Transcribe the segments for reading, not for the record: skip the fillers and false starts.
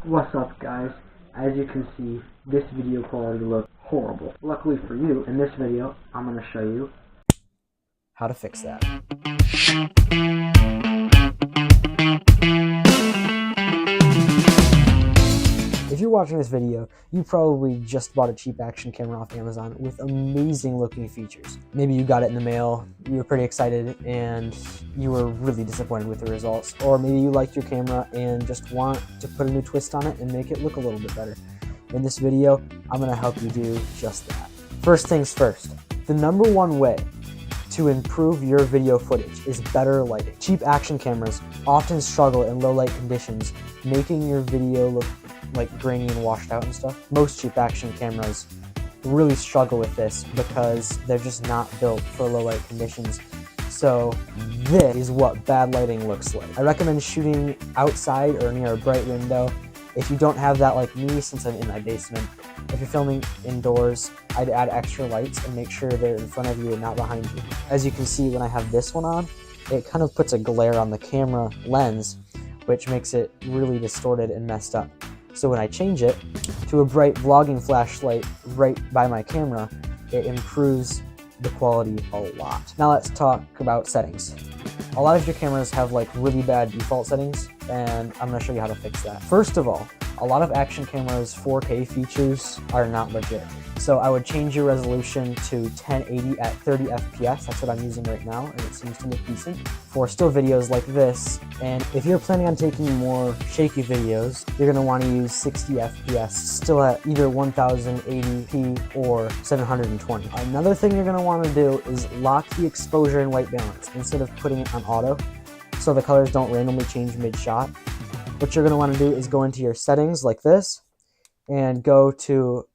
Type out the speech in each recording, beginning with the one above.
What's up, guys? As you can see, this video quality looks horrible. Luckily for you, in this video, I'm going to show you how to fix that. If you're watching this video, you probably just bought a cheap action camera off Amazon with amazing looking features. Maybe you got it in the mail, you were pretty excited, and you were really disappointed with the results. Or maybe you liked your camera and just want to put a new twist on it and make it look a little bit better. In this video, I'm going to help you do just that. First things first, the number one way to improve your video footage is better lighting. Cheap action cameras often struggle in low light conditions, making your video look like grainy and washed out and stuff. Most cheap action cameras really struggle with this because they're just not built for low light conditions. So this is what bad lighting looks like. I recommend shooting outside or near a bright window. If you don't have that like me, since I'm in my basement, if you're filming indoors, I'd add extra lights and make ssure they're in front of you and not behind you. As you can see, when I have this one on, it kind of puts a glare on the camera lens, which makes it really distorted and messed up. So when I change it to a bright vlogging flashlight right by my camera, it improves the quality a lot. Now let's talk about settings. A lot of your cameras have like really bad default settings, and I'm gonna show you how to fix that. First of all, a lot of action cameras' 4K features are not legit. So I would change your resolution to 1080 at 30 FPS. That's what I'm using right now, and it seems to look decent for still videos like this. And if you're planning on taking more shaky videos, you're gonna wanna use 60 FPS, still at either 1080p or 720. Another thing you're gonna wanna do is lock the exposure and white balance instead of putting it on auto, so the colors don't randomly change mid-shot. What you're gonna wanna do is go into your settings like this, and go to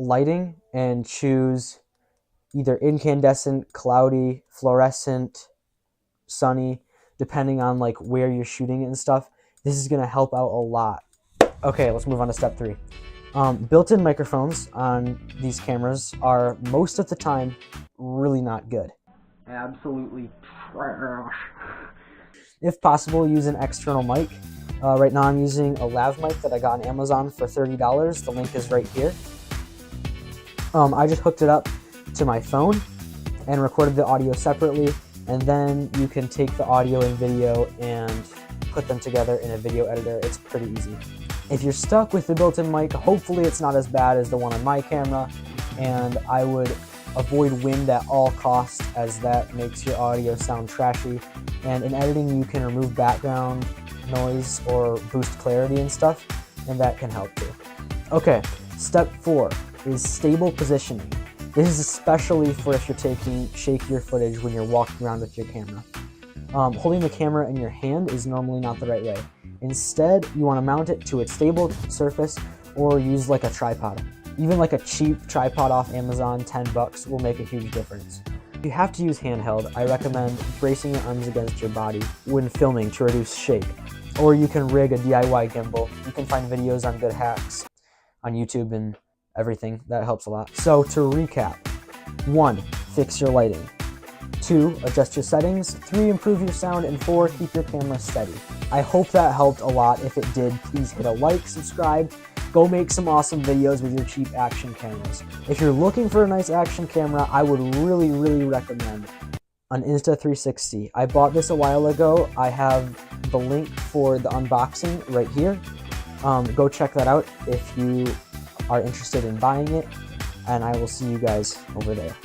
lighting and choose either incandescent, cloudy, fluorescent, sunny, depending on like where you're shooting it and stuff. This is gonna help out a lot. Okay, let's move on to step 3. Built-in microphones on these cameras are most of the time really not good. absolutely trash. If possible, use an external mic. Right now I'm using a lav mic that I got on Amazon for $30. The link is right here. I just hooked it up to my phone and recorded the audio separately, and then you can take the audio and video and put them together in a video editor. It's pretty easy. If you're stuck with the built-in mic, hopefully it's not as bad as the one on my camera, and I would avoid wind at all costs, as that makes your audio sound trashy. And in editing, you can remove background noise or boost clarity and stuff, and that can help too. Okay, step 4 is stable positioning. This is especially for if you're taking shakier footage when you're walking around with your camera. Holding the camera in your hand is normally not the right way. Instead, you want to mount it to a stable surface or use like a tripod. Even like a cheap tripod off Amazon, $10 will make a huge difference. If you have to use handheld, I recommend bracing your arms against your body when filming to reduce shake. Or you can rig a DIY gimbal. You can find videos on good hacks on YouTube and everything. That helps a lot. So to recap, 1, fix your lighting. 2, adjust your settings. 3, improve your sound. And 4, keep your camera steady. I hope that helped a lot. If it did, please hit a like, subscribe. Go make some awesome videos with your cheap action cameras. If you're looking for a nice action camera, I would really recommend an Insta360. I bought this a while ago. I have the link for the unboxing right here. Go check that out if you are interested in buying it, and I will see you guys over there.